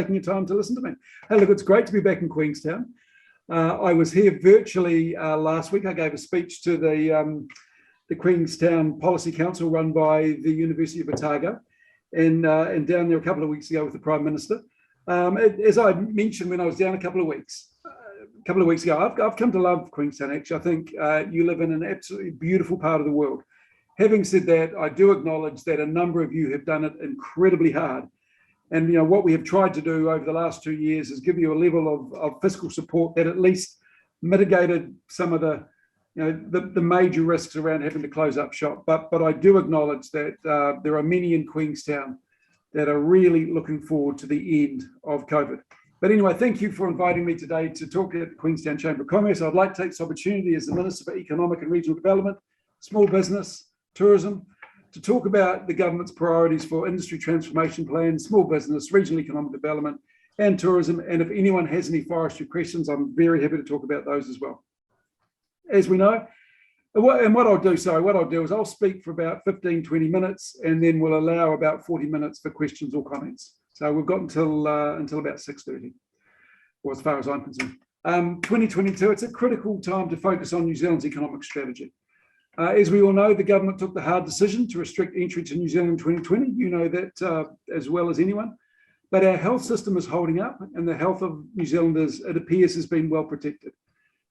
taking your time to listen to me. Hey, look, it's great to be back in Queenstown. I was here virtually last week. I gave a speech to the Queenstown Policy Council run by the University of Otago, and down there a couple of weeks ago with the Prime Minister. As I mentioned when I was down a couple of weeks ago, I've come to love Queenstown. Actually, I think you live in an absolutely beautiful part of the world. Having said that, I do acknowledge that a number of you have done it incredibly hard. And what we have tried to do over the last 2 years is give you a level of fiscal support that at least mitigated some of the major risks around having to close up shop. But I do acknowledge that there are many in Queenstown that are really looking forward to the end of COVID. But anyway, thank you for inviting me today to talk at the Queenstown Chamber of Commerce. I'd like to take this opportunity as the Minister for Economic and Regional Development, Small Business, Tourism, to talk about the government's priorities for industry transformation plans, small business, regional economic development, and tourism. And if anyone has any forestry questions, I'm very happy to talk about those as well. As we know, what I'll do is I'll speak for about 15, 20 minutes, and then we'll allow about 40 minutes for questions or comments. So we've got until about 6:30, or as far as I'm concerned. 2022, it's a critical time to focus on New Zealand's economic strategy. As we all know, the government took the hard decision to restrict entry to New Zealand in 2020. You know that as well as anyone. But our health system is holding up, and the health of New Zealanders, it appears, has been well protected.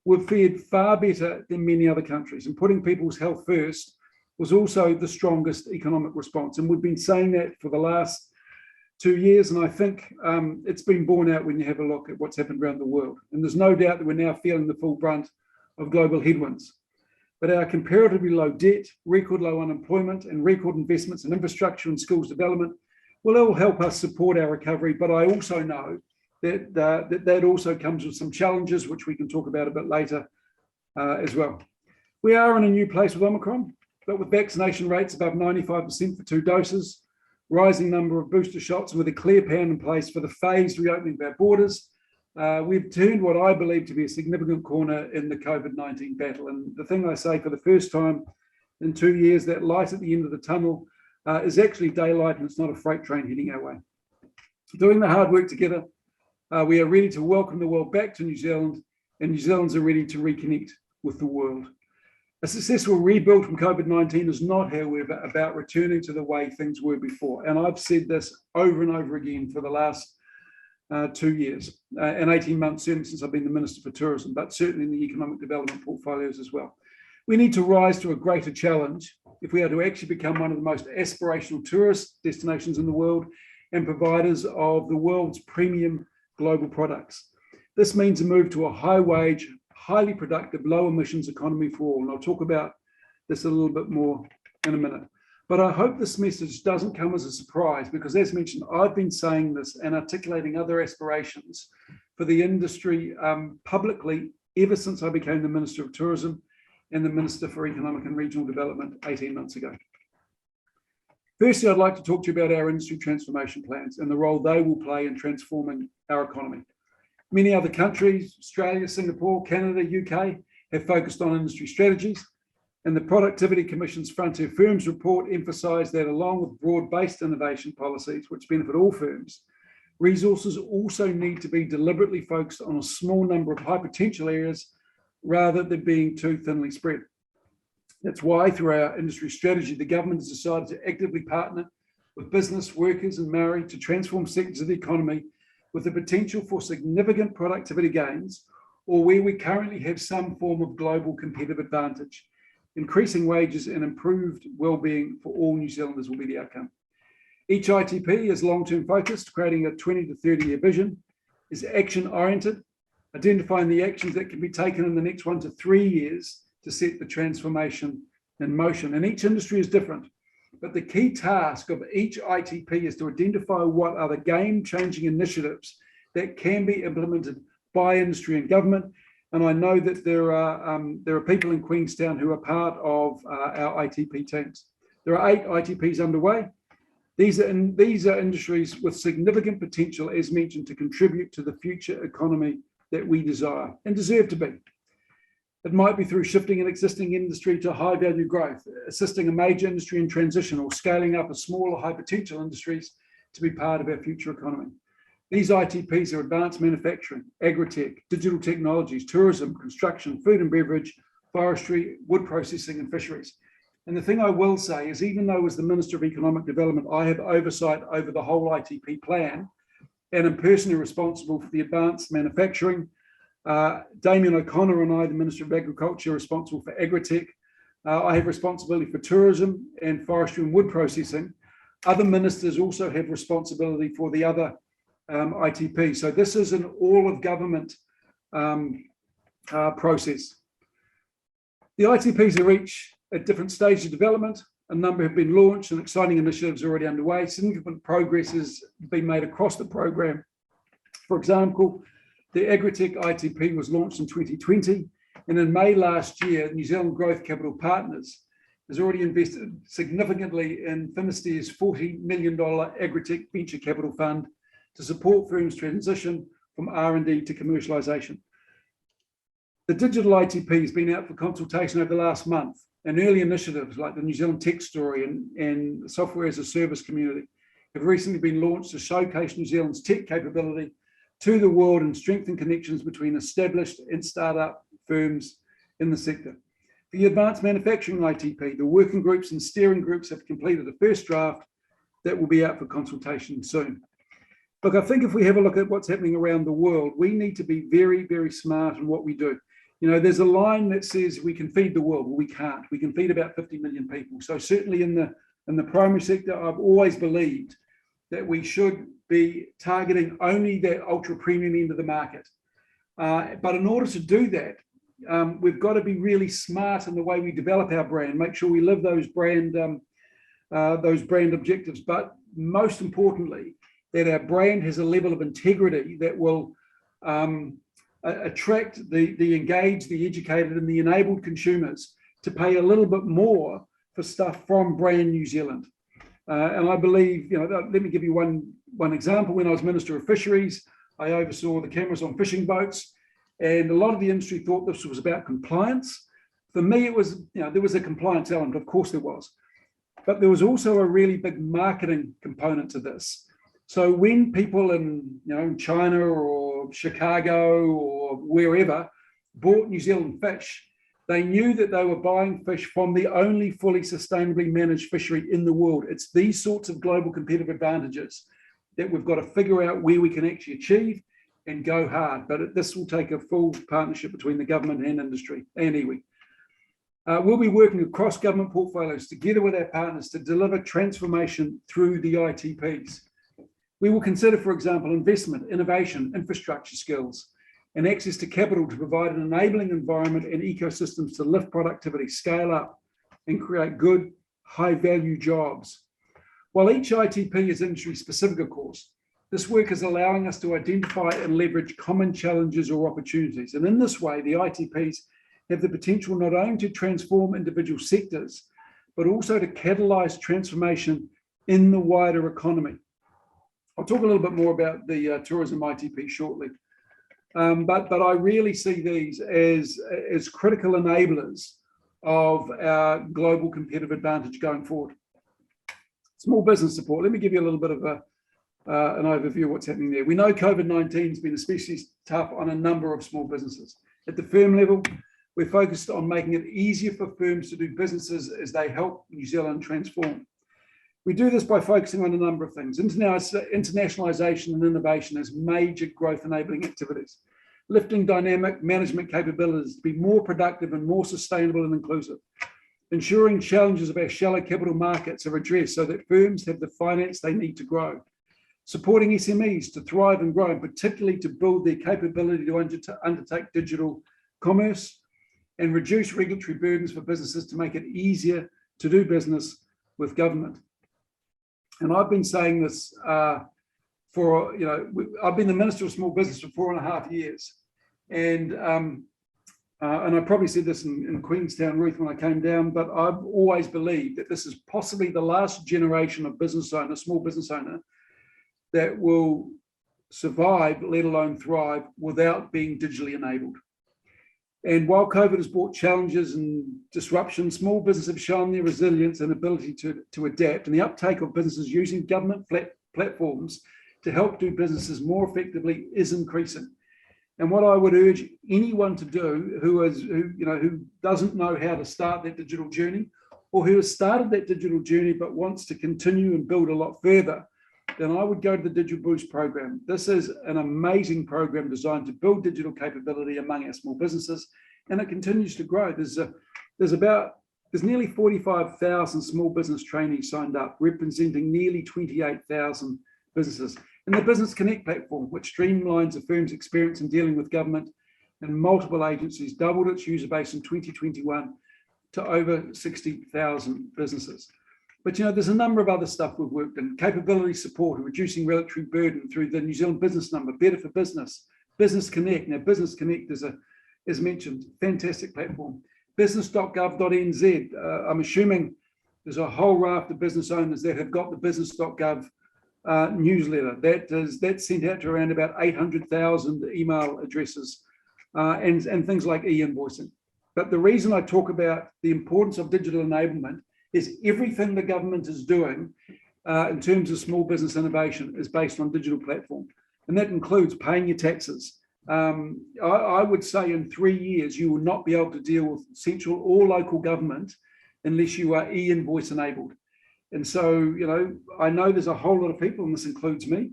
We've fared far better than many other countries, and putting people's health first was also the strongest economic response. And we've been saying that for the last 2 years, and I think it's been borne out when you have a look at what's happened around the world. And there's no doubt that we're now feeling the full brunt of global headwinds. But our comparatively low debt, record low unemployment, and record investments in infrastructure and skills development will all help us support our recovery. But I also know that that also comes with some challenges, which we can talk about a bit later as well. We are in a new place with Omicron, but with vaccination rates above 95% for 2 doses, rising number of booster shots, and with a clear plan in place for the phased reopening of our borders, we've turned what I believe to be a significant corner in the COVID-19 battle. And the thing I say, for the first time in 2 years, that light at the end of the tunnel is actually daylight, and it's not a freight train heading our way. Doing the hard work together, we are ready to welcome the world back to New Zealand, and New Zealanders are ready to reconnect with the world. A successful rebuild from COVID-19 is not, however, about returning to the way things were before. And I've said this over and over again for the last 2 years and 18 months, certainly since I've been the Minister for Tourism, but certainly in the economic development portfolios as well. We need to rise to a greater challenge if we are to actually become one of the most aspirational tourist destinations in the world and providers of the world's premium global products. This means a move to a high-wage, highly productive, low-emissions economy for all. And I'll talk about this a little bit more in a minute. But I hope this message doesn't come as a surprise, because as mentioned, I've been saying this and articulating other aspirations for the industry publicly ever since I became the Minister of Tourism and the Minister for Economic and Regional Development 18 months ago. Firstly, I'd like to talk to you about our industry transformation plans and the role they will play in transforming our economy. Many other countries, Australia, Singapore, Canada, UK, have focused on industry strategies. And the Productivity Commission's Frontier Firms report emphasised that along with broad-based innovation policies, which benefit all firms, resources also need to be deliberately focused on a small number of high potential areas rather than being too thinly spread. That's why through our industry strategy, the government has decided to actively partner with business, workers and Maori to transform sectors of the economy with the potential for significant productivity gains, or where we currently have some form of global competitive advantage. Increasing wages and improved well-being for all New Zealanders will be the outcome. Each ITP is long-term focused, creating a 20 to 30-year vision, is action-oriented, identifying the actions that can be taken in the next 1 to 3 years to set the transformation in motion. And each industry is different, but the key task of each ITP is to identify what are the game-changing initiatives that can be implemented by industry and government. And I know that there are people in Queenstown who are part of our ITP teams. There are 8 ITPs underway. These are industries with significant potential, as mentioned, to contribute to the future economy that we desire and deserve to be. It might be through shifting an existing industry to high value growth, assisting a major industry in transition, or scaling up a smaller high potential industries to be part of our future economy. These ITPs are advanced manufacturing, agri-tech, digital technologies, tourism, construction, food and beverage, forestry, wood processing and fisheries. And the thing I will say is, even though as the Minister of Economic Development, I have oversight over the whole ITP plan, and I'm personally responsible for the advanced manufacturing. Damien O'Connor and I, the Minister of Agriculture, are responsible for agri-tech. I have responsibility for tourism and forestry and wood processing. Other ministers also have responsibility for the other ITP. So this is an all of government process. The ITPs are each at different stages of development. A number have been launched and exciting initiatives are already underway. Significant progress has been made across the program. For example, the Agritech ITP was launched in 2020, and in May last year, New Zealand Growth Capital Partners has already invested significantly in Finisterre's $40 million Agritech Venture Capital Fund to support firms' transition from R&D to commercialisation. The digital ITP has been out for consultation over the last month, and early initiatives like the New Zealand Tech Story and Software as a Service community have recently been launched to showcase New Zealand's tech capability to the world and strengthen connections between established and startup firms in the sector. For the advanced manufacturing ITP, the working groups and steering groups have completed the first draft that will be out for consultation soon. Look, I think if we have a look at what's happening around the world, we need to be very, very smart in what we do. You know, there's a line that says we can feed the world. Well, we can't. We can feed about 50 million people. So certainly in the primary sector, I've always believed that we should be targeting only that ultra premium end of the market. But in order to do that, we've got to be really smart in the way we develop our brand, make sure we live those brand objectives. But most importantly, that our brand has a level of integrity that will attract the engaged, the educated, and the enabled consumers to pay a little bit more for stuff from brand New Zealand. And I believe, you know, let me give you one example. When I was Minister of Fisheries, I oversaw the cameras on fishing boats, and a lot of the industry thought this was about compliance. For me, it was, you know, there was a compliance element, of course there was, but there was also a really big marketing component to this. So when people in, you know, China or Chicago or wherever bought New Zealand fish, they knew that they were buying fish from the only fully sustainably managed fishery in the world. It's these sorts of global competitive advantages that we've got to figure out where we can actually achieve and go hard. But this will take a full partnership between the government and industry and iwi. We'll be working across government portfolios together with our partners to deliver transformation through the ITPs. We will consider, for example, investment, innovation, infrastructure skills, and access to capital to provide an enabling environment and ecosystems to lift productivity, scale up, and create good, high-value jobs. While each ITP is industry-specific, of course, this work is allowing us to identify and leverage common challenges or opportunities. And in this way, the ITPs have the potential not only to transform individual sectors, but also to catalyse transformation in the wider economy. I'll talk a little bit more about the tourism ITP shortly. But I really see these as critical enablers of our global competitive advantage going forward. Small business support. Let me give you a little bit of an overview of what's happening there. We know COVID-19 has been especially tough on a number of small businesses. At the firm level, we're focused on making it easier for firms to do businesses as they help New Zealand transform. We do this by focusing on a number of things. Internationalisation and innovation as major growth enabling activities. Lifting dynamic management capabilities to be more productive and more sustainable and inclusive. Ensuring challenges of our shallow capital markets are addressed so that firms have the finance they need to grow. Supporting SMEs to thrive and grow, and particularly to build their capability to undertake digital commerce, and reduce regulatory burdens for businesses to make it easier to do business with government. And I've been saying this I've been the Minister of Small Business for 4.5 years. And I probably said this in Queenstown, Ruth, when I came down, but I've always believed that this is possibly the last generation of business owner, small business owner, that will survive, let alone thrive, without being digitally enabled. And while COVID has brought challenges and disruption, small businesses have shown their resilience and ability to adapt. And the uptake of businesses using government platforms to help do businesses more effectively is increasing. And what I would urge anyone to do who doesn't know how to start that digital journey, or who has started that digital journey but wants to continue and build a lot further, then I would go to the Digital Boost program. This is an amazing program designed to build digital capability among our small businesses, and it continues to grow. There's nearly 45,000 small business trainees signed up, representing nearly 28,000 businesses. And the Business Connect platform, which streamlines a firm's experience in dealing with government and multiple agencies, doubled its user base in 2021 to over 60,000 businesses. But there's a number of other stuff we've worked in: capability support and reducing regulatory burden through the New Zealand Business Number, Better for Business, Business Connect. Now, Business Connect is as mentioned, fantastic platform. Business.gov.nz. I'm assuming there's a whole raft of business owners that have got the business.gov newsletter. That's sent out to around about 800,000 email addresses and things like e-invoicing. But the reason I talk about the importance of digital enablement is everything the government is doing in terms of small business innovation is based on digital platform. And that includes paying your taxes. I would say in 3 years, you will not be able to deal with central or local government unless you are e-invoice enabled. And so, I know there's a whole lot of people, and this includes me,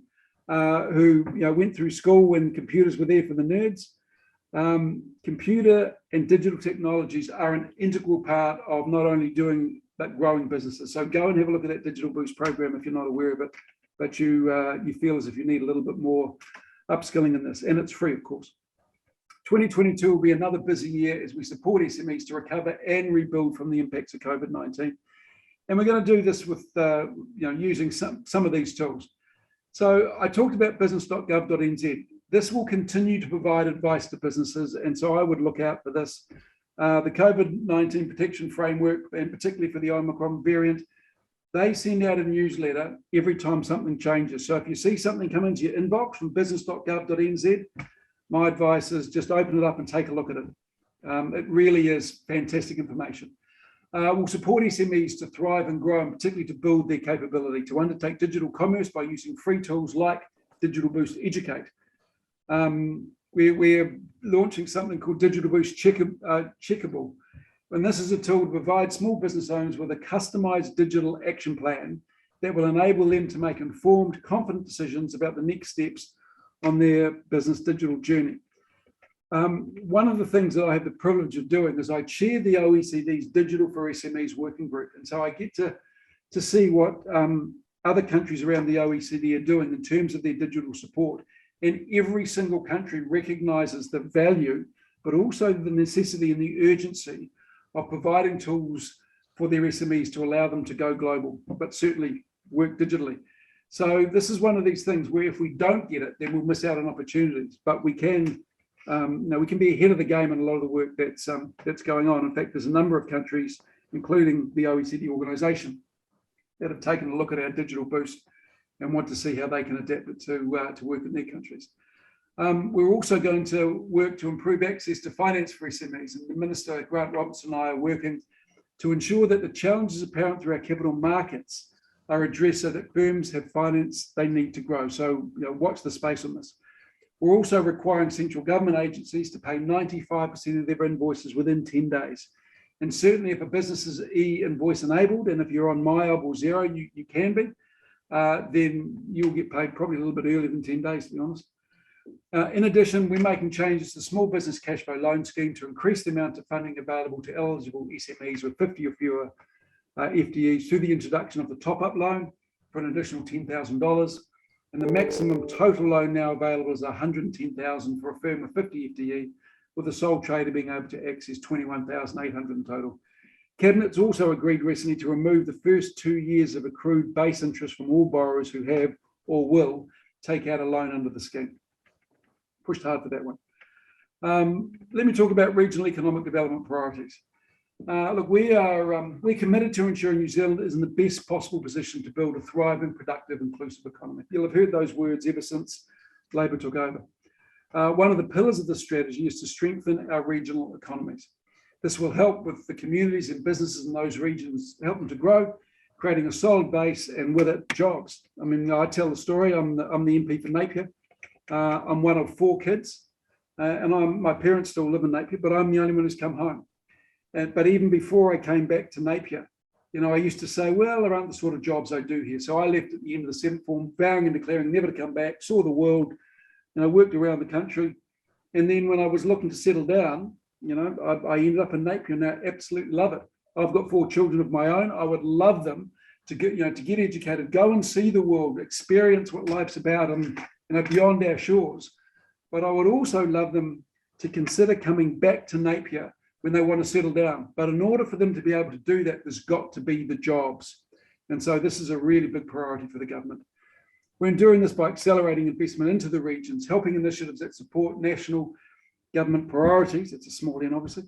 who went through school when computers were there for the nerds. Computer and digital technologies are an integral part of not only doing but growing businesses. So go and have a look at that Digital Boost program if you're not aware of it, but you feel as if you need a little bit more upskilling in this, and it's free, of course. 2022 will be another busy year as we support SMEs to recover and rebuild from the impacts of COVID-19. And we're going to do this with using some of these tools. So I talked about business.gov.nz. This will continue to provide advice to businesses, and so I would look out for this. The COVID-19 protection framework, and particularly for the Omicron variant, they send out a newsletter every time something changes. So if you see something come into your inbox from business.gov.nz, my advice is just open it up and take a look at it. It really is fantastic information. We'll support SMEs to thrive and grow, and particularly to build their capability to undertake digital commerce by using free tools like Digital Boost Educate. We're launching something called Digital Boost Checkable. And this is a tool to provide small business owners with a customized digital action plan that will enable them to make informed, confident decisions about the next steps on their business digital journey. One of the things that I have the privilege of doing is I chair the OECD's Digital for SMEs working group. And so I get to see what other countries around the OECD are doing in terms of their digital support. And every single country recognizes the value, but also the necessity and the urgency of providing tools for their SMEs to allow them to go global, but certainly work digitally. So this is one of these things where if we don't get it, then we'll miss out on opportunities. But we can, we can be ahead of the game in a lot of the work that's going on. In fact, there's a number of countries, including the OECD organization, that have taken a look at our Digital Boost and want to see how they can adapt it to work in their countries. We're also going to work to improve access to finance for SMEs, and the Minister, Grant Robertson, and I are working to ensure that the challenges apparent through our capital markets are addressed so that firms have finance they need to grow. So watch the space on this. We're also requiring central government agencies to pay 95% of their invoices within 10 days. And certainly if a business is e-invoice enabled, and if you're on MyOb or Xero, you can be, then you'll get paid probably a little bit earlier than 10 days, to be honest. In addition, we're making changes to the Small Business Cash Flow Loan Scheme to increase the amount of funding available to eligible SMEs with 50 or fewer FTEs through the introduction of the top-up loan for an additional $10,000. And the maximum total loan now available is $110,000 for a firm with 50 FTE, with a sole trader being able to access $21,800 in total. Cabinet's also agreed recently to remove the first 2 years of accrued base interest from all borrowers who have or will take out a loan under the scheme. Pushed hard for that one. Let me talk about regional economic development priorities. Look, we're committed to ensuring New Zealand is in the best possible position to build a thriving, productive, inclusive economy. You'll have heard those words ever since Labor took over. One of the pillars of this strategy is to strengthen our regional economies. This will help with the communities and businesses in those regions, help them to grow creating a solid base and with it jobs. I mean, I tell the story, I'm the MP for Napier. I'm one of 4 kids and my parents still live in Napier, but I'm the only one who's come home. But even before I came back to Napier, you know, I used to say, well, there aren't the sort of jobs I do here. So I left at the end of the 7th form, vowing and declaring never to come back, saw the world, you know, worked around the country. And then when I was looking to settle down, you know, I ended up in Napier and I absolutely love it. I've got 4 children of my own. I would love them to get, you know, to get educated, go and see the world, experience what life's about and, you know, beyond our shores. But I would also love them to consider coming back to Napier when they want to settle down. But in order for them to be able to do that, there's got to be the jobs. And so this is a really big priority for the government. We're doing this by accelerating investment into the regions, helping initiatives that support national government priorities, it's a small n obviously,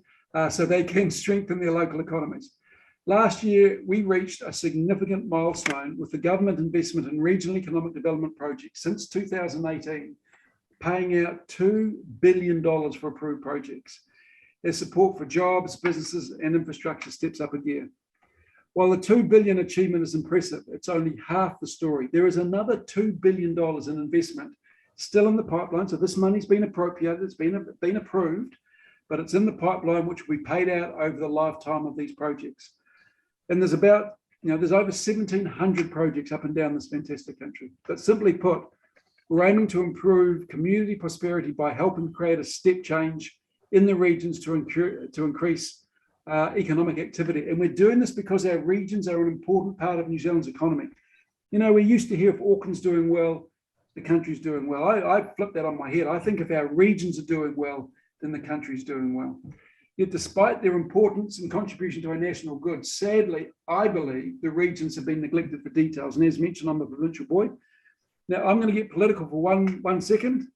so they can strengthen their local economies. Last year, we reached a significant milestone with the government investment in regional economic development projects since 2018, paying out $2 billion for approved projects. As support for jobs, businesses and infrastructure steps up a gear. While the $2 billion achievement is impressive, it's only half the story. There is another $2 billion in investment still in the pipeline. So this money's been appropriated, it's been approved, but it's in the pipeline which will be paid out over the lifetime of these projects. And there's about, you know, there's over 1,700 projects up and down this fantastic country. But simply put, we're aiming to improve community prosperity by helping create a step change in the regions to increase economic activity. And we're doing this because our regions are an important part of New Zealand's economy. You know, we used to hear if Auckland's doing well, the country's doing well. I flip that on my head. I think if our regions are doing well, then the country's doing well. Yet despite their importance and contribution to our national good, sadly, I believe the regions have been neglected for details. And as mentioned, I'm a provincial boy. Now, I'm going to get political for one second.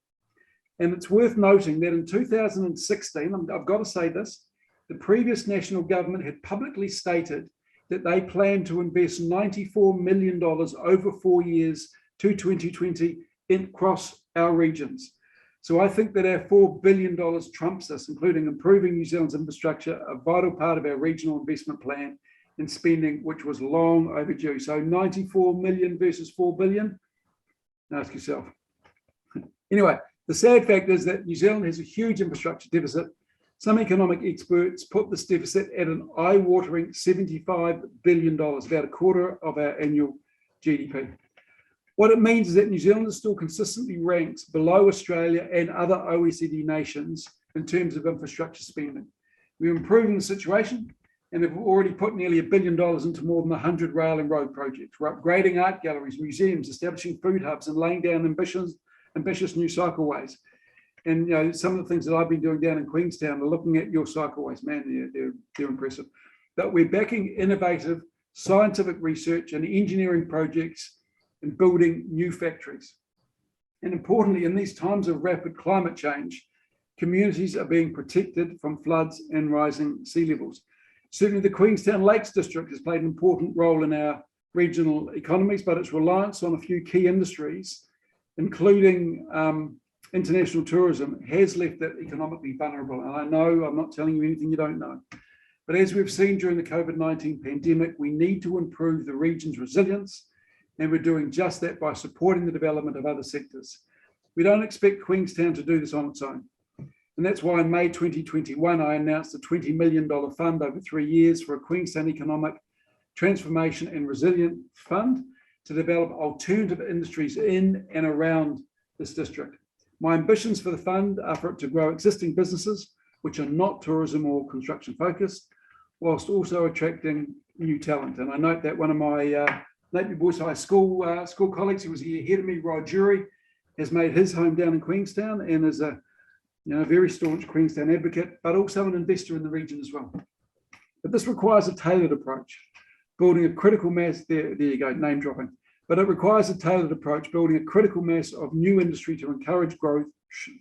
And it's worth noting that in 2016, I've got to say this, the previous national government had publicly stated that they planned to invest $94 million over 4 years to 2020 across our regions. So I think that our $4 billion trumps us, including improving New Zealand's infrastructure, a vital part of our regional investment plan and spending, which was long overdue. So 94 million versus 4 billion, ask yourself. Anyway, the sad fact is that New Zealand has a huge infrastructure deficit. Some economic experts put this deficit at an eye-watering $75 billion, about a quarter of our annual GDP. What it means is that New Zealand is still consistently ranks below Australia and other OECD nations in terms of infrastructure spending. We're improving the situation and have already put nearly $1 billion into more than 100 rail and road projects. We're upgrading art galleries, museums, establishing food hubs and laying down ambitious new cycleways. And you know, some of the things that I've been doing down in Queenstown are looking at your cycleways, man, they're impressive. But we're backing innovative scientific research and engineering projects and building new factories. And importantly, in these times of rapid climate change, communities are being protected from floods and rising sea levels. Certainly the Queenstown Lakes District has played an important role in our regional economies, but its reliance on a few key industries, including international tourism, has left it economically vulnerable. And I know I'm not telling you anything you don't know. But as we've seen during the COVID-19 pandemic, we need to improve the region's resilience, and we're doing just that by supporting the development of other sectors. We don't expect Queenstown to do this on its own. And that's why in May 2021, I announced a $20 million fund over 3 years for a Queenstown Economic Transformation and Resilient Fund to develop alternative industries in and around this district. My ambitions for the fund are for it to grow existing businesses, which are not tourism or construction focused, whilst also attracting new talent. And I note that one of my Napier Boys High School colleagues who was here ahead of me, Rod Jury, has made his home down in Queenstown and is a very staunch Queenstown advocate, but also an investor in the region as well. But this requires a tailored approach, building a critical mass, there you go, name dropping. But it requires a tailored approach, building a critical mass of new industry to encourage growth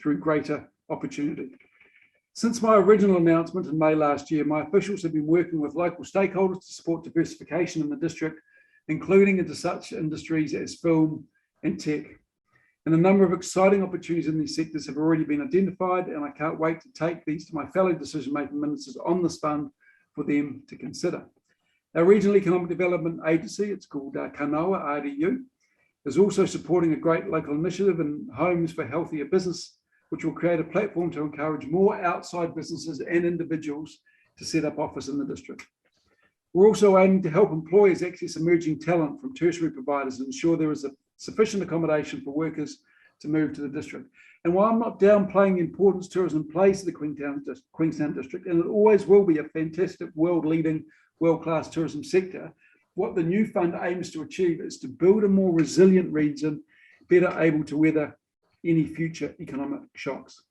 through greater opportunity. Since my original announcement in May last year, my officials have been working with local stakeholders to support diversification in the district, including into such industries as film and tech. And a number of exciting opportunities in these sectors have already been identified, and I can't wait to take these to my fellow decision-making ministers on this fund for them to consider. Our Regional Economic Development Agency, it's called Kanoa, RDU, is also supporting a great local initiative in Homes for Healthier Business, which will create a platform to encourage more outside businesses and individuals to set up office in the district. We're also aiming to help employers access emerging talent from tertiary providers and ensure there is a sufficient accommodation for workers to move to the district. And while I'm not downplaying the importance tourism plays to the Queenstown district, and it always will be a fantastic world-leading, world-class tourism sector, what the new fund aims to achieve is to build a more resilient region, better able to weather any future economic shocks.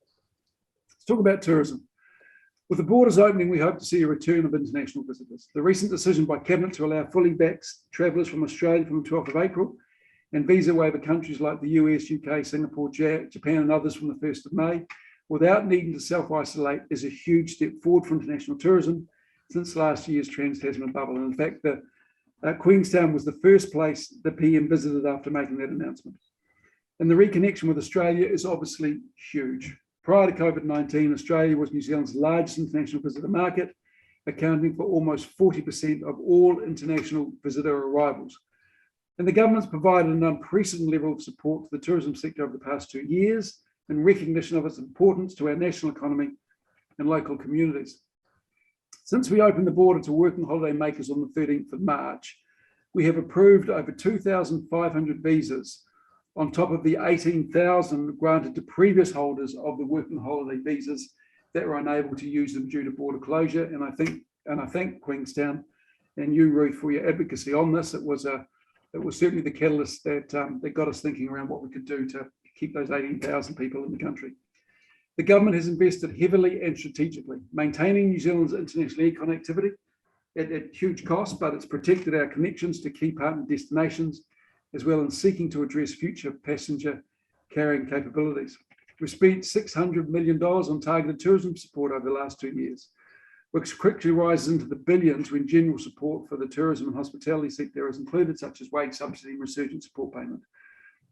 Let's talk about tourism. With the borders opening, we hope to see a return of international visitors. The recent decision by Cabinet to allow fully vaxxed travellers from Australia from the 12th of April and visa waiver countries like the US, UK, Singapore, Japan and others from the 1st of May, without needing to self-isolate, is a huge step forward for international tourism since last year's Trans-Tasman bubble. And in fact, Queenstown was the first place the PM visited after making that announcement. And the reconnection with Australia is obviously huge. Prior to COVID-19, Australia was New Zealand's largest international visitor market, accounting for almost 40% of all international visitor arrivals. And the government's provided an unprecedented level of support to the tourism sector over the past 2 years in recognition of its importance to our national economy and local communities. Since we opened the border to working holiday makers on the 13th of March, we have approved over 2,500 visas on top of the 18,000 granted to previous holders of the working holiday visas that were unable to use them due to border closure. And I thank Queenstown and you, Ruth, for your advocacy on this. It was certainly the catalyst that got us thinking around what we could do to keep those 18,000 people in the country. The government has invested heavily and strategically, maintaining New Zealand's international air connectivity at huge cost, but it's protected our connections to key partner destinations, as well as seeking to address future passenger carrying capabilities. We've spent $600 million on targeted tourism support over the last 2 years, which quickly rises into the billions when general support for the tourism and hospitality sector is included, such as wage subsidy and resurgent support payment.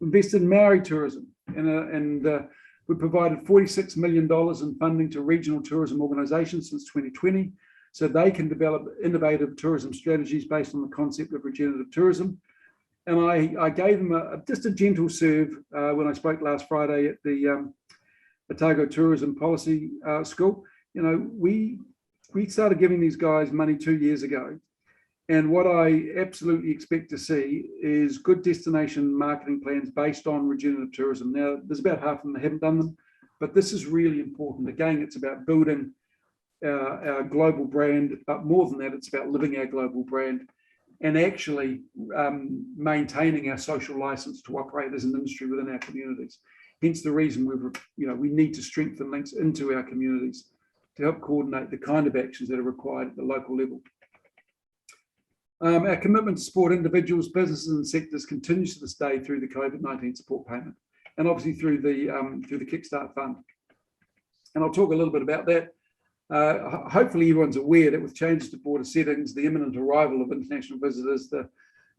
We invested in Maori tourism and we provided $46 million in funding to regional tourism organisations since 2020, so they can develop innovative tourism strategies based on the concept of regenerative tourism. And I gave them just a gentle serve when I spoke last Friday at the Otago Tourism Policy School. You know, we started giving these guys money 2 years ago. And what I absolutely expect to see is good destination marketing plans based on regenerative tourism. Now, there's about half of them that haven't done them, but this is really important. Again, it's about building our global brand, but more than that, it's about living our global brand and actually maintaining our social license to operate as an industry within our communities. Hence the reason we need to strengthen links into our communities to help coordinate the kind of actions that are required at the local level. Our commitment to support individuals, businesses and sectors continues to this day through the COVID-19 support payment and obviously through the Kickstart Fund. And I'll talk a little bit about that. Hopefully everyone's aware that with changes to border settings, the imminent arrival of international visitors,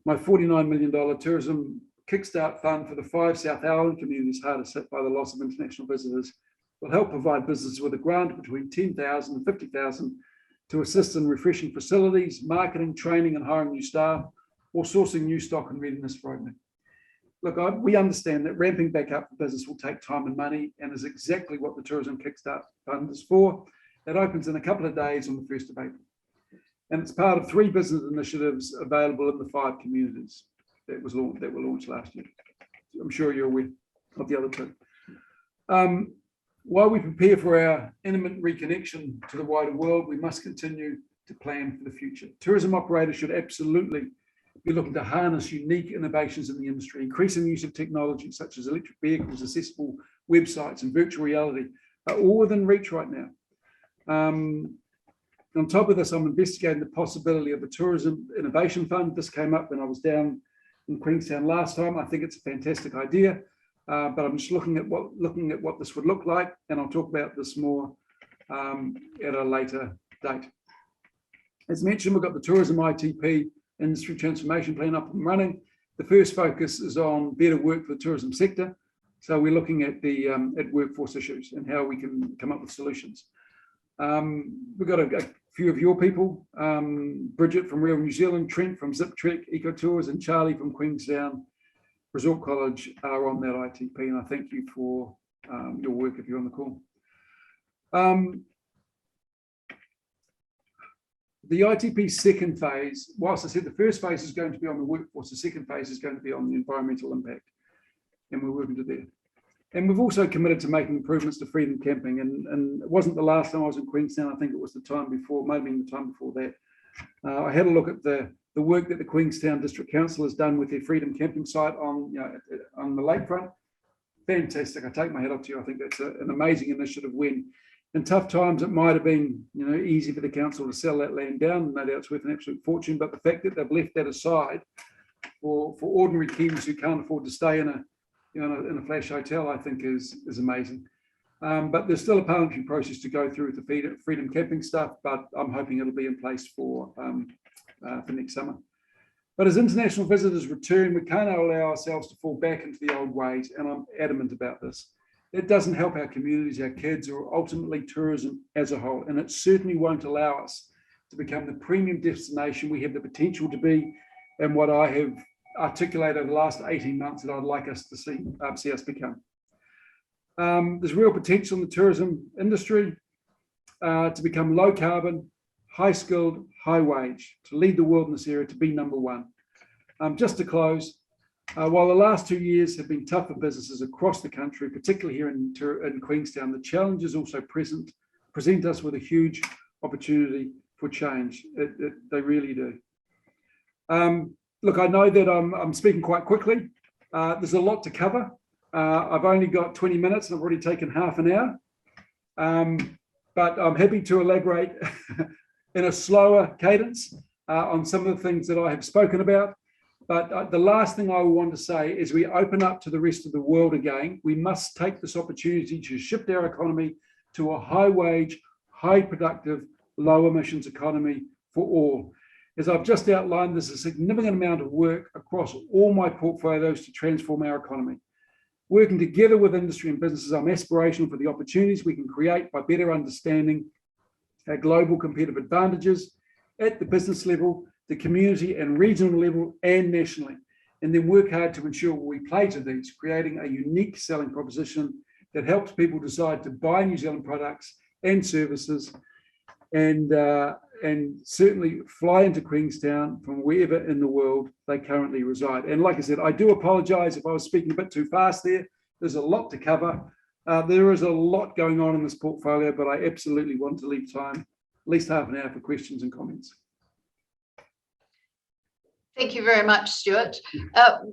my $49 million tourism Kickstart Fund for the 5 South Island communities hardest hit by the loss of international visitors will help provide businesses with a grant between $10,000 and $50,000 to assist in refreshing facilities, marketing, training and hiring new staff, or sourcing new stock and readiness for opening. Look, we understand that ramping back up the business will take time and money and is exactly what the Tourism Kickstart Fund is for. It opens in a couple of days on the 1st of April. And it's part of 3 business initiatives available in the 5 communities that were launched last year. I'm sure you're aware of the other 2. While we prepare for our imminent reconnection to the wider world, we must continue to plan for the future. Tourism operators should absolutely be looking to harness unique innovations in the industry. Increasing use of technology such as electric vehicles, accessible websites and virtual reality are all within reach right now. On top of this, I'm investigating the possibility of a tourism innovation fund. This came up when I was down in Queenstown last time. I think it's a fantastic idea. But I'm just looking at what this would look like, and I'll talk about this more at a later date. As mentioned, we've got the Tourism ITP Industry Transformation Plan up and running. The first focus is on better work for the tourism sector. So we're looking at at workforce issues and how we can come up with solutions. We've got few of your people, Bridget from Real New Zealand, Trent from Zip Trek Eco Tours, and Charlie from Queenstown Resort College are on that ITP, and I thank you for your work if you're on the call. The ITP second phase, whilst I said the first phase is going to be on the workforce, the second phase is going to be on the environmental impact, and we're working to there. And we've also committed to making improvements to freedom camping, and it wasn't the last time I was in Queenstown. I think it was the time before, maybe the time before that. I had a look at the work that the Queenstown District Council has done with their freedom camping site on, on the lakefront. Fantastic. I take my hat off to you. I think that's an amazing initiative. When in tough times, it might have been, easy for the council to sell that land down. No doubt it's worth an absolute fortune, but the fact that they've left that aside for ordinary Kiwis who can't afford to stay in a flash hotel, I think is amazing. But there's still a parliamentary process to go through with the freedom camping stuff, but I'm hoping it'll be in place for next summer. But as international visitors return, we can't allow ourselves to fall back into the old ways, and I'm adamant about this. It doesn't help our communities, our kids, or ultimately tourism as a whole, and it certainly won't allow us to become the premium destination we have the potential to be, and what I have articulated over the last 18 months that I'd like us to see us become. There's real potential in the tourism industry to become low carbon, high skilled, high wage, to lead the world in this area, to be number one. Just to close, while the last 2 years have been tough for businesses across the country, particularly here in Queenstown, the challenges also present us with a huge opportunity for change. They really do. Look, I know that I'm speaking quite quickly. There's a lot to cover. I've only got 20 minutes and I've already taken half an hour. But I'm happy to elaborate in a slower cadence on some of the things that I have spoken about. But the last thing I want to say is we open up to the rest of the world again. We must take this opportunity to shift our economy to a high wage, high productive, low emissions economy for all. As I've just outlined, there's a significant amount of work across all my portfolios to transform our economy. Working together with industry and businesses, I'm aspirational for the opportunities we can create by better understanding our global competitive advantages at the business level, the community and regional level, and nationally, and then work hard to ensure we play to these, creating a unique selling proposition that helps people decide to buy New Zealand products and services, and certainly fly into Queenstown from wherever in the world they currently reside. And like I said, I do apologise if I was speaking a bit too fast there. There's a lot to cover. There is a lot going on in this portfolio, but I absolutely want to leave time, at least half an hour, for questions and comments. Thank you very much, Stuart.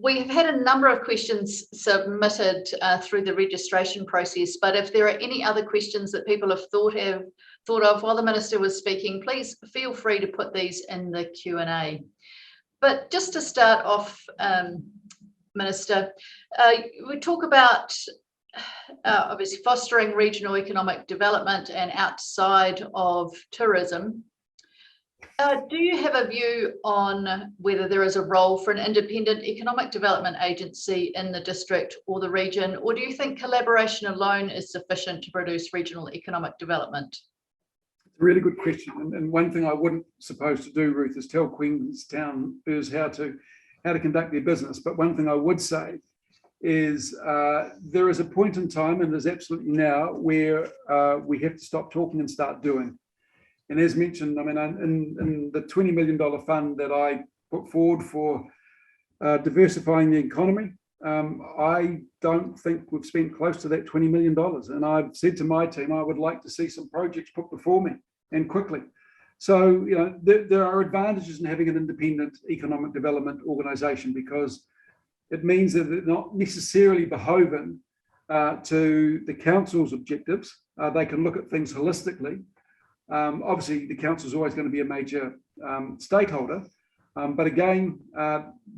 We have had a number of questions submitted through the registration process, but if there are any other questions that people have thought of while the Minister was speaking, please feel free to put these in the Q&A. But just to start off, Minister, we talk about obviously fostering regional economic development and outside of tourism. Do you have a view on whether there is a role for an independent economic development agency in the district or the region, or do you think collaboration alone is sufficient to produce regional economic development? It's a really good question, and one thing I wouldn't suppose to do, Ruth, is tell Queenstowners how to conduct their business. But one thing I would say is there is a point in time, and there's absolutely now, where we have to stop talking and start doing. And as mentioned, I mean, in the $20 million fund that I put forward for diversifying the economy, I don't think we've spent close to that $20 million. And I've said to my team, I would like to see some projects put before me, and quickly. So, there are advantages in having an independent economic development organisation, because it means that they're not necessarily beholden to the council's objectives. They can look at things holistically. Obviously, the council is always going to be a major stakeholder, but again,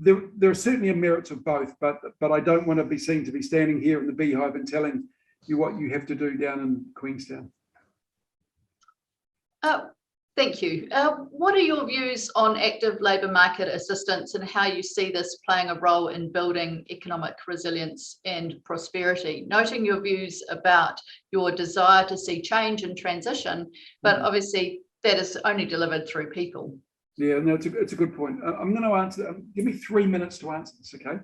there are certainly merits of both. But I don't want to be seen to be standing here in the beehive and telling you what you have to do down in Queenstown. Thank you. What are your views on active labour market assistance and how you see this playing a role in building economic resilience and prosperity? Noting your views about your desire to see change and transition, but obviously that is only delivered through people. Yeah, no, it's a good point. I'm going to answer. Give me 3 minutes to answer this, okay?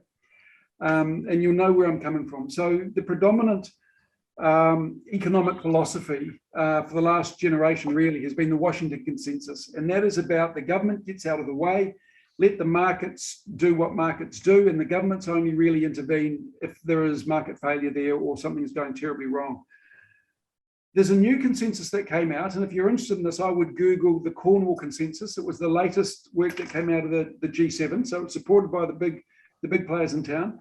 And you'll know where I'm coming from. So the predominant economic philosophy for the last generation really has been the Washington Consensus, and that is about the government gets out of the way, let the markets do what markets do, and the government's only really intervene if there is market failure there or something is going terribly wrong. There's a new consensus that came out, and if you're interested in this, I would Google the Cornwall Consensus. It was the latest work that came out of the G7, so it's supported by the big players in town,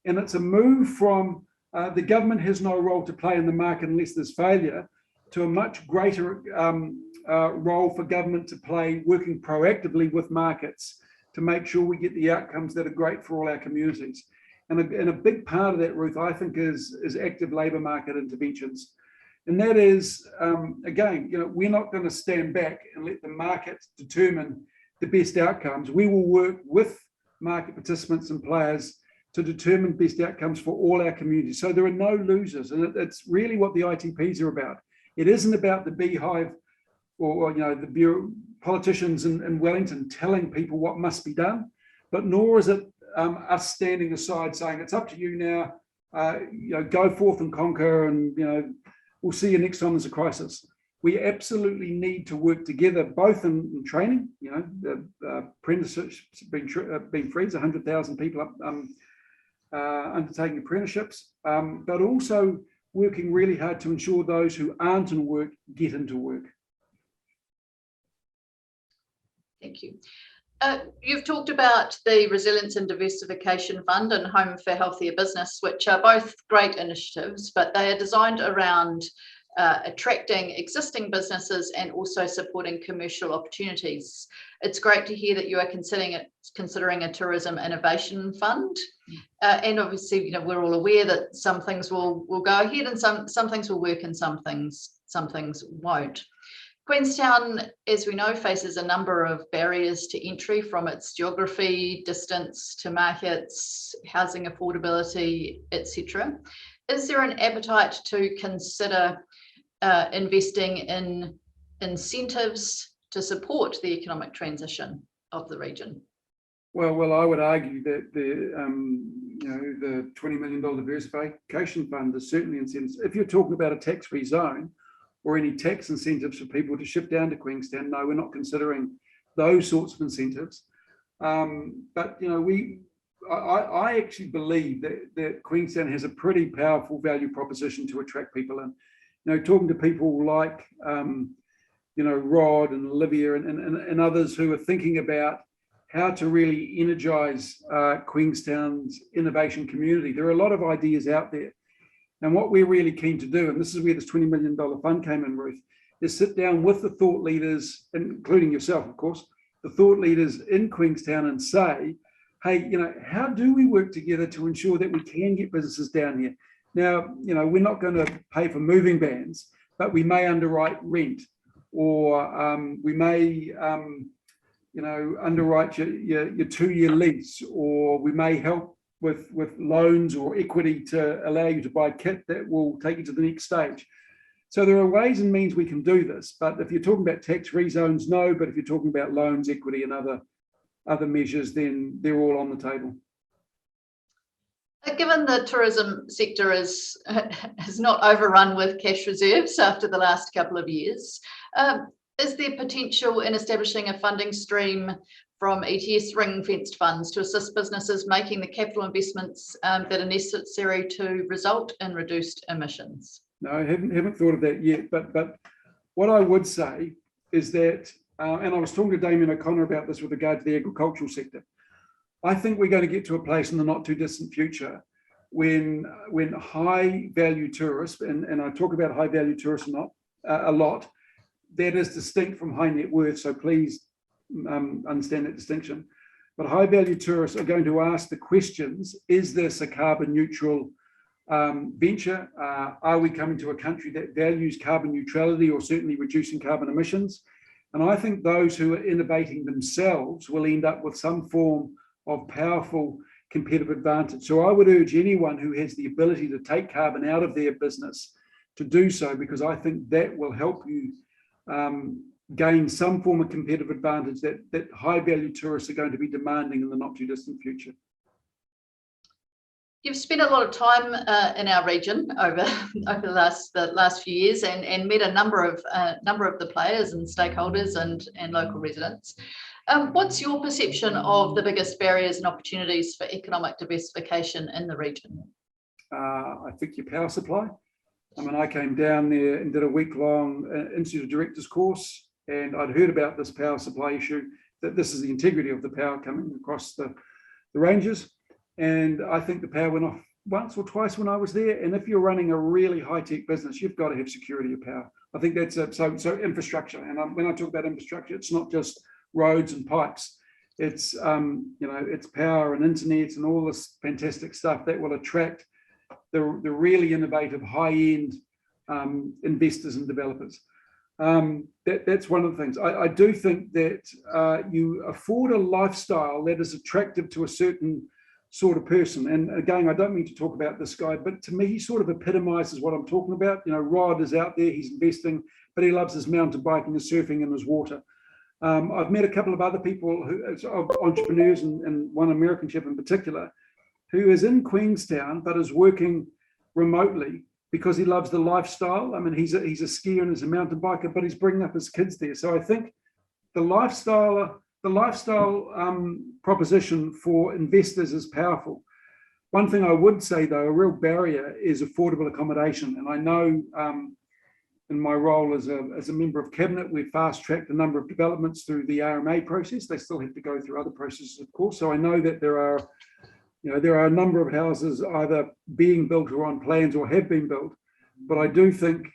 and it's a move from the government has no role to play in the market unless there's failure, to a much greater role for government to play, working proactively with markets to make sure we get the outcomes that are great for all our communities. And a big part of that, Ruth, I think, is active labour market interventions. And that is, again, we're not going to stand back and let the market determine the best outcomes. We will work with market participants and players to determine best outcomes for all our communities. So there are no losers, and it's really what the ITPs are about. It isn't about the beehive or the bureau politicians in Wellington telling people what must be done, but nor is it us standing aside saying it's up to you now, go forth and conquer, and we'll see you next time there's a crisis. We absolutely need to work together, both in training, the apprenticeships being free, 100,000 people undertaking apprenticeships, but also working really hard to ensure those who aren't in work get into work. Thank you. You've talked about the Resilience and Diversification Fund and Home for Healthier Business, which are both great initiatives, but they are designed around attracting existing businesses and also supporting commercial opportunities. It's great to hear that you are considering a tourism innovation fund, and obviously, we're all aware that some things will go ahead and some things will work and some things won't. Queenstown, as we know, faces a number of barriers to entry, from its geography, distance to markets, housing affordability, etc. Is there an appetite to consider investing in incentives to support the economic transition of the region? Well, I would argue that the $20 million diversification fund is certainly incentives. If you're talking about a tax-free zone or any tax incentives for people to shift down to Queenstown, no, we're not considering those sorts of incentives. But I actually believe that Queenstown has a pretty powerful value proposition to attract people in. Talking to people like Rod and Olivia and others who are thinking about how to really energize Queenstown's innovation community. There are a lot of ideas out there. And what we're really keen to do, and this is where this $20 million fund came in, Ruth, is sit down with the thought leaders, including yourself, of course, the thought leaders in Queenstown, and say, hey, how do we work together to ensure that we can get businesses down here? Now, we're not going to pay for moving bans, but we may underwrite rent, or we may, underwrite your 2-year lease, or we may help with loans or equity to allow you to buy kit that will take you to the next stage. So there are ways and means we can do this, but if you're talking about tax-free zones, no, but if you're talking about loans, equity and other measures, then they're all on the table. Given the tourism sector is not overrun with cash reserves after the last couple of years, is there potential in establishing a funding stream from ETS ring-fenced funds to assist businesses making the capital investments that are necessary to result in reduced emissions? No, I haven't thought of that yet, but what I would say is that, and I was talking to Damien O'Connor about this with regard to the agricultural sector, I think we're going to get to a place in the not too distant future when high value tourists, and I talk about high value tourists a lot, that is distinct from high net worth, so please understand that distinction. But high value tourists are going to ask the questions, is this a carbon neutral venture? Are we coming to a country that values carbon neutrality or certainly reducing carbon emissions? And I think those who are innovating themselves will end up with some form of powerful competitive advantage. So I would urge anyone who has the ability to take carbon out of their business to do so, because I think that will help you gain some form of competitive advantage that high value tourists are going to be demanding in the not too distant future. You've spent a lot of time in our region over the last few years and met a number of the players and stakeholders and local residents. What's your perception of the biggest barriers and opportunities for economic diversification in the region? I think your power supply. I mean, I came down there and did a week-long Institute of Directors course, and I'd heard about this power supply issue, that this is the integrity of the power coming across the ranges. And I think the power went off once or twice when I was there. And if you're running a really high-tech business, you've got to have security of power. I think that's so infrastructure. And when I talk about infrastructure, it's not just roads and pipes. It's it's power and internet and all this fantastic stuff that will attract the really innovative, high-end investors and developers. That's one of the things. I do think that you afford a lifestyle that is attractive to a certain sort of person. And again, I don't mean to talk about this guy, but to me, he sort of epitomizes what I'm talking about. You know, Rod is out there, he's investing, but he loves his mountain biking, his surfing and his water. I've met a couple of other people, entrepreneurs, and one American chap in particular, who is in Queenstown, but is working remotely because he loves the lifestyle. I mean, he's a skier and he's a mountain biker, but he's bringing up his kids there. So I think the lifestyle proposition for investors is powerful. One thing I would say, though, a real barrier is affordable accommodation. And I know in my role as a member of cabinet, we've fast-tracked a number of developments through the RMA process. They still have to go through other processes, of course. So I know that there are a number of houses either being built or on plans or have been built. But I do think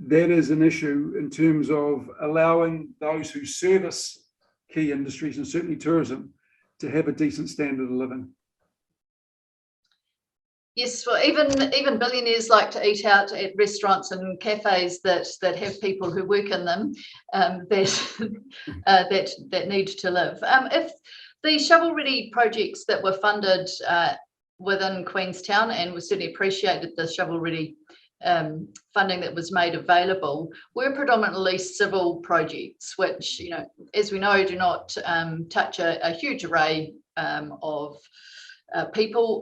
that is an issue in terms of allowing those who service key industries and certainly tourism to have a decent standard of living. Yes, well, even billionaires like to eat out at restaurants and cafes that have people who work in them that need to live. If the shovel-ready projects that were funded within Queenstown, and we certainly appreciated the shovel-ready funding that was made available, were predominantly civil projects, which, as we know, do not touch a huge array of people,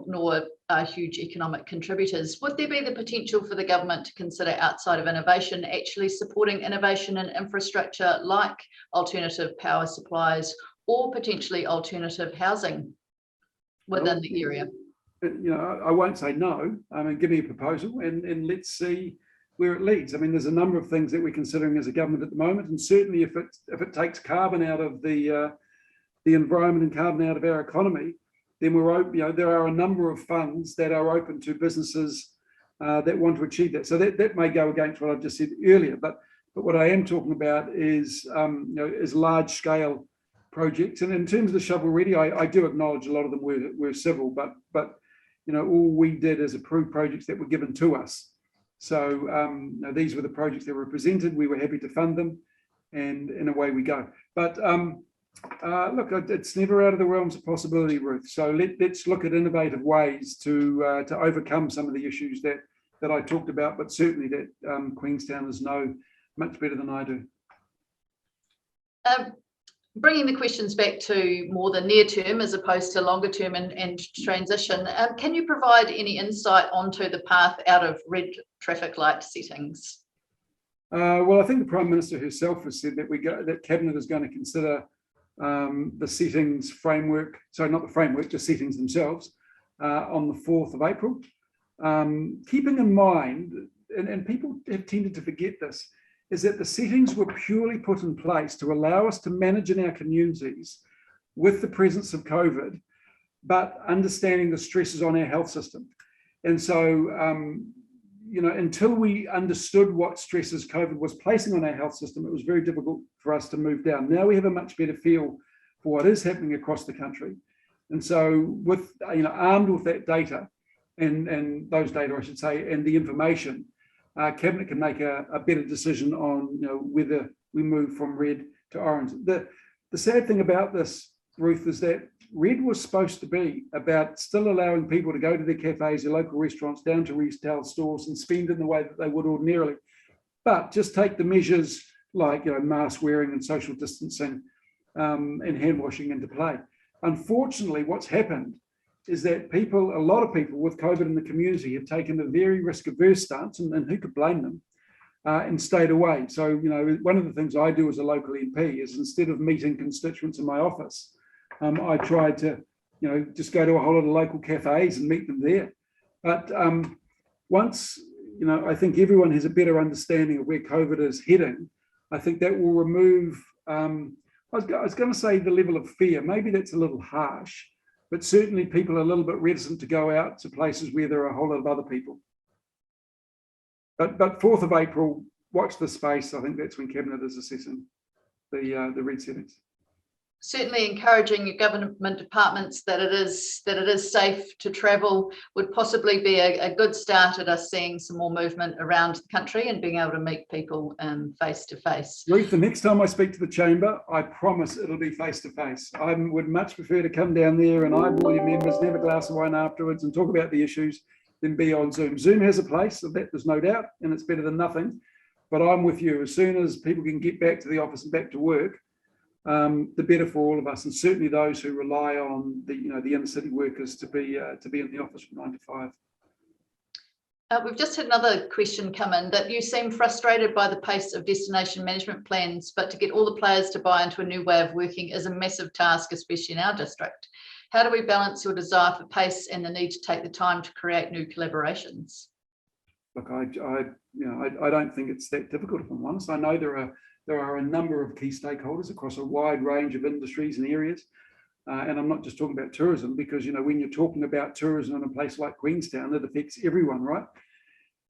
nor are huge economic contributors. Would there be the potential for the government to consider, outside of innovation, actually supporting innovation in infrastructure like alternative power supplies or potentially alternative housing within the area? I won't say no. I mean, give me a proposal and let's see where it leads. I mean, there's a number of things that we're considering as a government at the moment, and certainly if it takes carbon out of the environment and carbon out of our economy, then we're open. There are a number of funds that are open to businesses that want to achieve that. So that may go against what I just said earlier, but what I am talking about is is large scale projects. And in terms of the shovel ready, I do acknowledge a lot of them were civil, but all we did is approve projects that were given to us. So these were the projects that were presented. We were happy to fund them, and away we go. But look, it's never out of the realms of possibility, Ruth. So let's look at innovative ways to overcome some of the issues that I talked about, but certainly that Queenstowners know much better than I do. Bringing the questions back to more the near term as opposed to longer term and transition, can you provide any insight onto the path out of red traffic light settings? Well, I think the Prime Minister herself has said that Cabinet is going to consider the settings framework, sorry, not the framework, the settings themselves, on the 4th of April. Keeping in mind, and people have tended to forget this, is that the settings were purely put in place to allow us to manage in our communities with the presence of COVID, but understanding the stresses on our health system. And so, until we understood what stresses COVID was placing on our health system, it was very difficult for us to move down. Now we have a much better feel for what is happening across the country. And so with, armed with that data and those data, I should say, and the information, Cabinet can make a better decision on whether we move from red to orange. The sad thing about this, Ruth, is that red was supposed to be about still allowing people to go to their cafes, their local restaurants, down to retail stores and spend in the way that they would ordinarily. but just take the measures like, mask wearing and social distancing and hand washing into play. Unfortunately, what's happened is that a lot of people with COVID in the community have taken a very risk-averse stance, and who could blame them, and stayed away. So, one of the things I do as a local MP is, instead of meeting constituents in my office, I try to, just go to a whole lot of local cafes and meet them there. But once, I think everyone has a better understanding of where COVID is heading, I think that will remove, I was going to say the level of fear. Maybe that's a little harsh, but certainly people are a little bit reticent to go out to places where there are a whole lot of other people. But 4th of April, watch the space. I think that's when Cabinet is assessing the red settings. Certainly encouraging your government departments that it is safe to travel would possibly be a good start at us seeing some more movement around the country and being able to meet people face to face. Ruth, the next time I speak to the Chamber, I promise it'll be face to face. I would much prefer to come down there and eyeball your members, have a glass of wine afterwards and talk about the issues than be on Zoom. Zoom has a place, of that there's no doubt, and it's better than nothing. But I'm with you. As soon as people can get back to the office and back to work, the better for all of us, and certainly those who rely on the inner city workers to be in the office from 9 to 5. We've just had another question come in that you seem frustrated by the pace of destination management plans, but to get all the players to buy into a new way of working is a massive task, especially in our district. How do we balance your desire for pace and the need to take the time to create new collaborations? Look, I don't think it's that difficult, if I'm honest. I know there are a number of key stakeholders across a wide range of industries and areas. And I'm not just talking about tourism, because, when you're talking about tourism in a place like Queenstown, it affects everyone, right?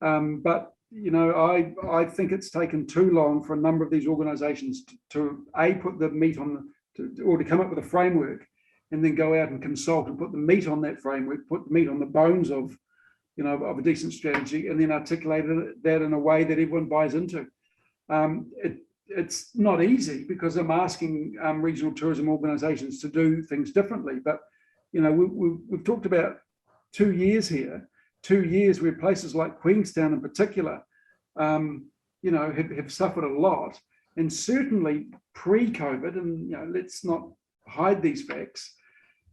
But, I think it's taken too long for a number of these organisations to put the meat on, or to come up with a framework and then go out and consult and put the meat on that framework, put the meat on the bones of, of a decent strategy, and then articulate that in a way that everyone buys into. It's not easy, because I'm asking regional tourism organisations to do things differently. But, we've talked about 2 years here, 2 years where places like Queenstown in particular, have suffered a lot. And certainly pre-COVID, and, let's not hide these facts,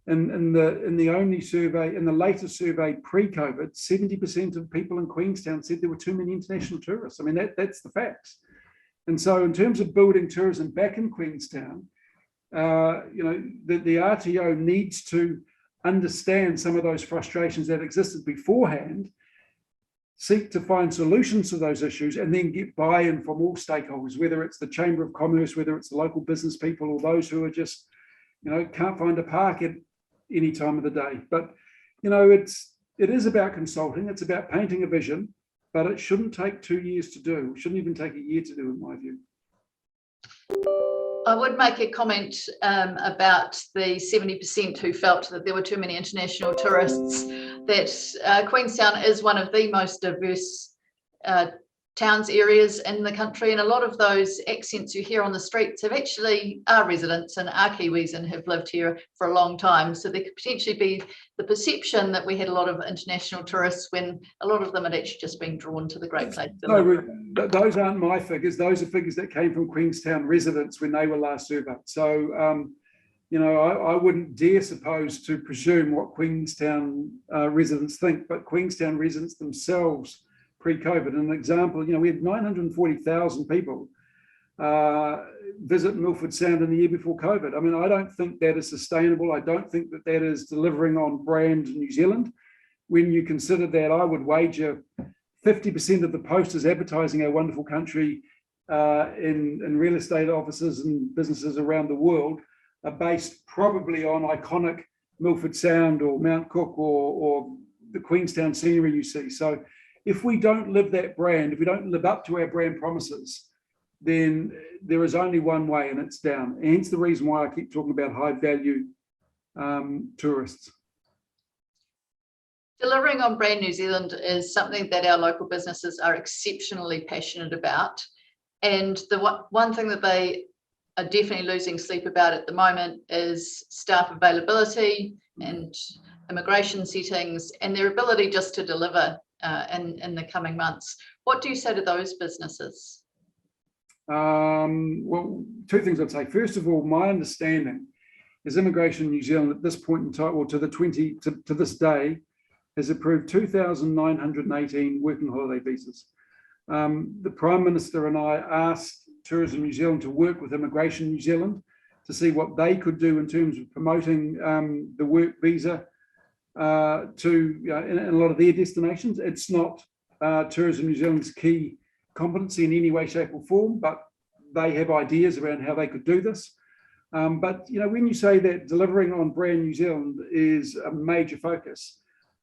in the latest survey pre-COVID, 70% of people in Queenstown said there were too many international tourists. I mean, that's the facts. And so in terms of building tourism back in Queenstown, the RTO needs to understand some of those frustrations that existed beforehand, seek to find solutions to those issues, and then get buy-in from all stakeholders, whether it's the Chamber of Commerce, whether it's the local business people, or those who are just, can't find a park at any time of the day. But, it is about consulting. It's about painting a vision. But it shouldn't take 2 years to do. It shouldn't even take a year to do, in my view. I would make a comment about the 70% who felt that there were too many international tourists, that Queenstown is one of the most diverse towns, areas in the country, and a lot of those accents you hear on the streets are residents and are Kiwis and have lived here for a long time. So there could potentially be the perception that we had a lot of international tourists when a lot of them had actually just been drawn to the Great Place. No, those aren't my figures. Those are figures that came from Queenstown residents when they were last surveyed. So, I wouldn't dare suppose to presume what Queenstown residents think, but Queenstown residents themselves pre-COVID. An example, we had 940,000 people visit Milford Sound in the year before COVID. I mean, I don't think that is sustainable. I don't think that is delivering on brand New Zealand. When you consider that, I would wager 50% of the posters advertising our wonderful country in real estate offices and businesses around the world are based probably on iconic Milford Sound or Mount Cook or the Queenstown scenery you see. So if we don't live that brand, if we don't live up to our brand promises, then there is only one way, and it's down. Hence the reason why I keep talking about high value tourists. Delivering on brand New Zealand is something that our local businesses are exceptionally passionate about. And the one thing that they are definitely losing sleep about at the moment is staff availability and immigration settings, and their ability just to deliver in the coming months. What do you say to those businesses? Well, two things I'd say. First of all, my understanding is Immigration New Zealand at this point in time, or to this day, has approved 2,918 working holiday visas. The Prime Minister and I asked Tourism New Zealand to work with Immigration New Zealand to see what they could do in terms of promoting the work visa in a lot of their destinations. It's not Tourism New Zealand's key competency in any way, shape or form, but they have ideas around how they could do this. But when you say that delivering on brand New Zealand is a major focus,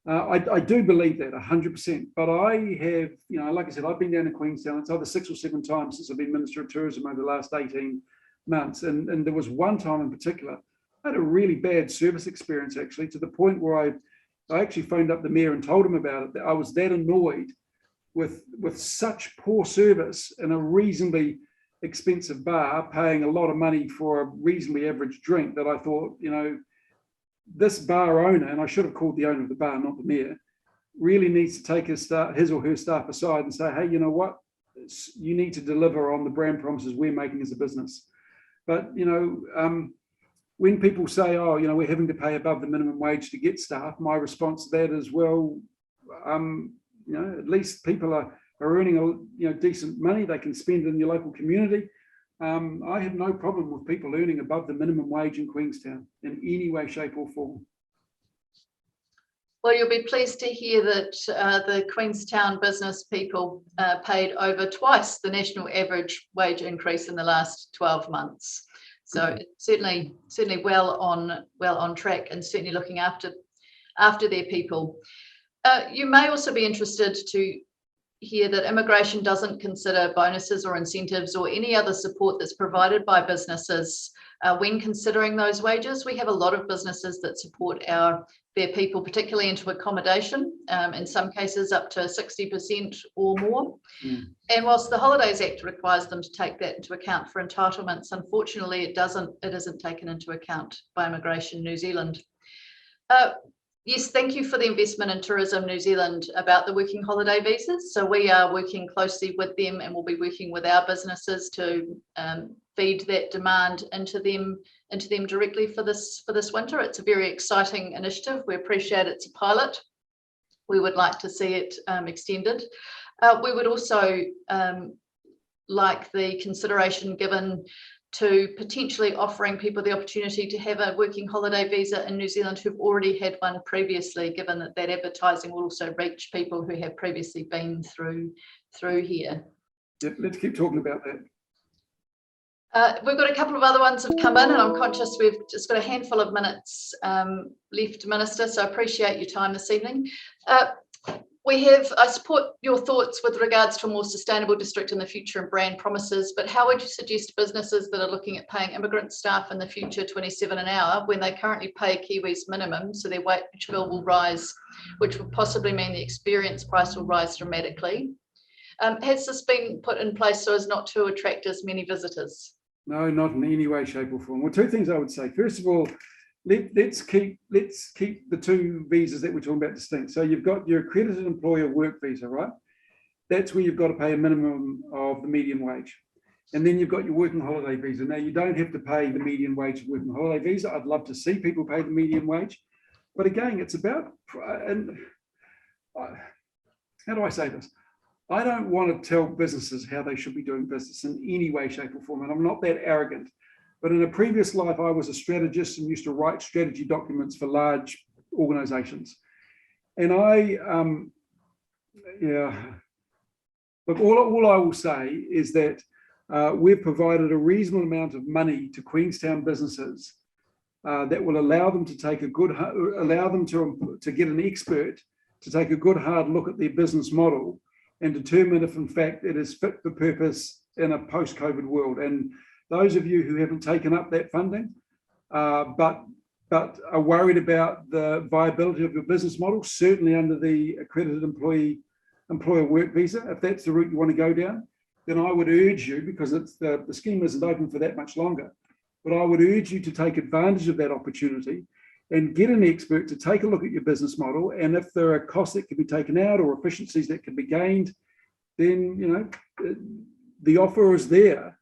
I do believe that 100%. But I have, like I said, I've been down to Queenstown. It's either 6 or 7 times since I've been Minister of Tourism over the last 18 months. And there was one time in particular, I had a really bad service experience, actually, to the point where I actually phoned up the mayor and told him about it. That I was that annoyed with such poor service in a reasonably expensive bar, paying a lot of money for a reasonably average drink, that I thought, this bar owner, and I should have called the owner of the bar, not the mayor, really needs to take his or her staff aside and say, hey, you know what? You need to deliver on the brand promises we're making as a business. But, when people say, oh, we're having to pay above the minimum wage to get staff, my response to that is, well, at least people are earning decent money they can spend in your local community. I have no problem with people earning above the minimum wage in Queenstown in any way, shape or form. Well, you'll be pleased to hear that the Queenstown business people paid over twice the national average wage increase in the last 12 months. So certainly well on track, and certainly looking after their people. You may also be interested to hear that immigration doesn't consider bonuses or incentives or any other support that's provided by businesses when considering those wages. We have a lot of businesses that support their people, particularly into accommodation, in some cases up to 60% or more. And whilst the Holidays Act requires them to take that into account for entitlements, unfortunately it isn't taken into account by Immigration New Zealand. Yes, thank you for the investment in Tourism New Zealand about the working holiday visas. So we are working closely with them, and we'll be working with our businesses to feed that demand into them directly for this winter. It's a very exciting initiative. We appreciate it's a pilot. We would like to see it extended. We would also like the consideration given to potentially offering people the opportunity to have a working holiday visa in New Zealand who've already had one previously, given that advertising will also reach people who have previously been through here. Yep, let's keep talking about that. We've got a couple of other ones that have come in, and I'm conscious we've just got a handful of minutes left, Minister, so I appreciate your time this evening. I support your thoughts with regards to a more sustainable district in the future and brand promises, but how would you suggest businesses that are looking at paying immigrant staff in the future 27 an hour when they currently pay Kiwis minimum, so their wage bill will rise, which would possibly mean the experience price will rise dramatically? Has this been put in place so as not to attract as many visitors? No, not in any way, shape or form. Well, two things I would say. First of all, let's keep the two visas that we're talking about distinct. So you've got your accredited employer work visa, right? That's where you've got to pay a minimum of the median wage. And then you've got your working holiday visa. Now, you don't have to pay the median wage of working holiday visa. I'd love to see people pay the median wage. But again, it's about, and how do I say this? I don't want to tell businesses how they should be doing business in any way, shape or form. And I'm not that arrogant. But in a previous life, I was a strategist and used to write strategy documents for large organizations. And look, all I will say is that we've provided a reasonable amount of money to Queenstown businesses that will allow them to take to get an expert to take a good hard look at their business model and determine if in fact it is fit for purpose in a post-COVID world. And those of you who haven't taken up that funding, but are worried about the viability of your business model, certainly under the accredited employer work visa, if that's the route you want to go down, then I would urge you, because the scheme isn't open for that much longer, but I would urge you to take advantage of that opportunity and get an expert to take a look at your business model. And if there are costs that can be taken out or efficiencies that can be gained, then, you know, the offer is there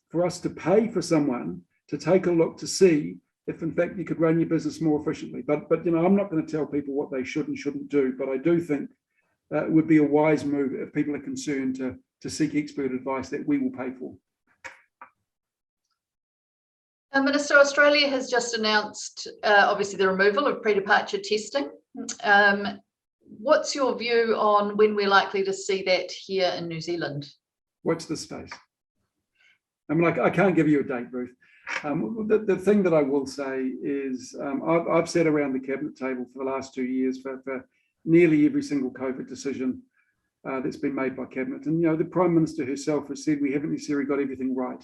for us to pay for someone to take a look to see if in fact you could run your business more efficiently. But you know, I'm not going to tell people what they should and shouldn't do, but I do think it would be a wise move if people are concerned to seek expert advice that we will pay for. Minister, Australia has just announced obviously the removal of pre-departure testing. What's your view on when we're likely to see that here in New Zealand? Watch this space. I mean, I can't give you a date, Ruth. The thing that I will say is I've sat around the cabinet table for the last 2 years for nearly every single COVID decision that's been made by cabinet. And, you know, the Prime Minister herself has said we haven't necessarily got everything right.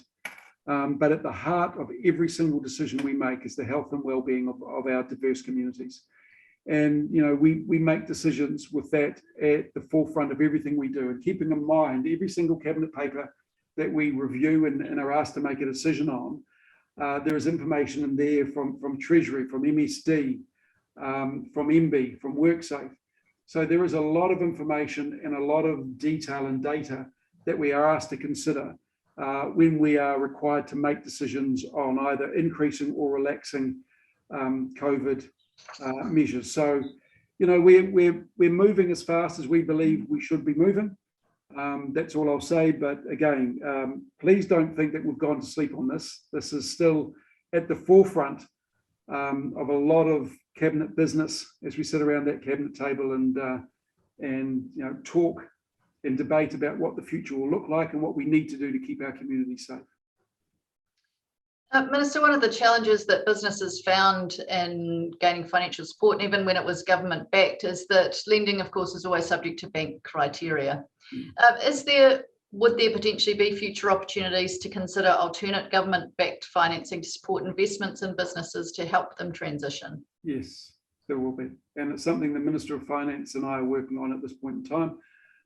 But at the heart of every single decision we make is the health and well-being of our diverse communities. And, you know, we make decisions with that at the forefront of everything we do, and keeping in mind every single cabinet paper that we review and are asked to make a decision on. There is information in there from Treasury, from MSD, from MB, from WorkSafe. So there is a lot of information and a lot of detail and data that we are asked to consider when we are required to make decisions on either increasing or relaxing COVID measures. So, you know, we're moving as fast as we believe we should be moving. That's all I'll say. But again, please don't think that we've gone to sleep on this. This is still at the forefront of a lot of cabinet business as we sit around that cabinet table and you know, talk and debate about what the future will look like and what we need to do to keep our community safe. Minister, one of the challenges that businesses found in gaining financial support, and even when it was government backed, is that lending, of course, is always subject to bank criteria. Would there potentially be future opportunities to consider alternate government backed financing to support investments in businesses to help them transition? Yes, there will be. And it's something the Minister of Finance and I are working on at this point in time.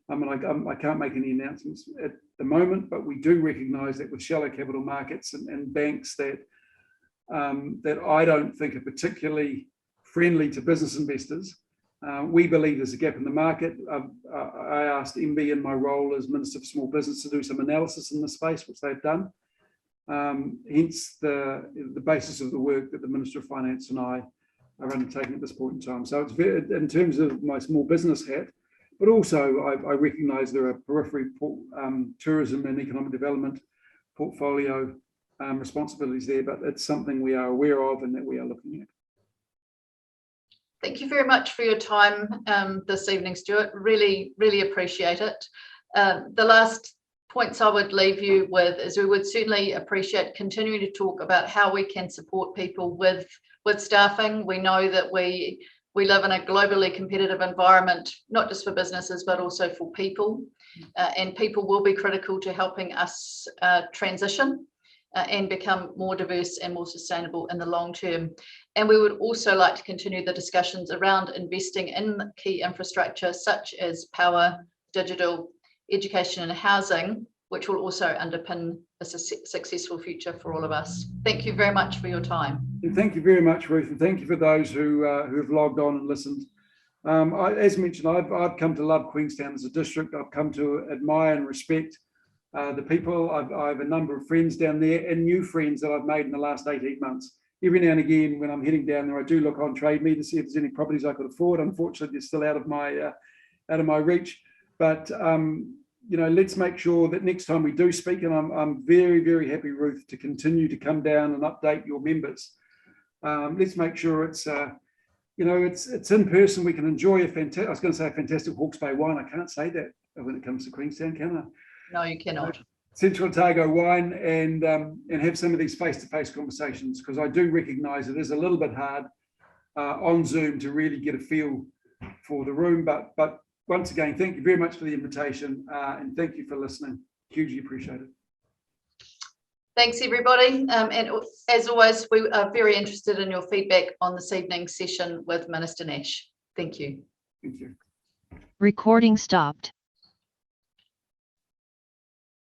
I mean, I can't make any announcements at the moment, but we do recognise that with shallow capital markets and banks that I don't think are particularly friendly to business investors, we believe there's a gap in the market. I asked MB in my role as Minister for Small Business to do some analysis in the space, which they've done. Hence the basis of the work that the Minister of Finance and I are undertaking at this point in time. So it's very, in terms of my small business hat, but also I recognise there are periphery tourism and economic development portfolio responsibilities there, but it's something we are aware of and that we are looking at. Thank you very much for your time this evening, Stuart. Really, really appreciate it. The last points I would leave you with is we would certainly appreciate continuing to talk about how we can support people with staffing. We know that we live in a globally competitive environment, not just for businesses, but also for people. And people will be critical to helping us transition and become more diverse and more sustainable in the long term. And we would also like to continue the discussions around investing in key infrastructure such as power, digital, education and housing, which will also underpin a successful future for all of us. Thank you very much for your time. And thank you very much, Ruth, and thank you for those who have logged on and listened. As mentioned, I've come to love Queenstown as a district. I've come to admire and respect the people. I have a number of friends down there and new friends that I've made in the last 18 months. Every now and again, when I'm heading down there, I do look on Trade Me to see if there's any properties I could afford. Unfortunately, they're still out of my reach. But you know, let's make sure that next time we do speak, and I'm very, very happy, Ruth, to continue to come down and update your members. Let's make sure it's you know, it's in person. We can enjoy a fantastic, I was going to say a fantastic Hawke's Bay wine. I can't say that when it comes to Queenstown, can I? No, you cannot. Central Otago wine and have some of these face-to-face conversations, because I do recognise it is a little bit hard on Zoom to really get a feel for the room. But once again, thank you very much for the invitation and thank you for listening. Hugely appreciate it. Thanks, everybody. And as always, we are very interested in your feedback on this evening's session with Minister Nash. Thank you. Thank you. Recording stopped.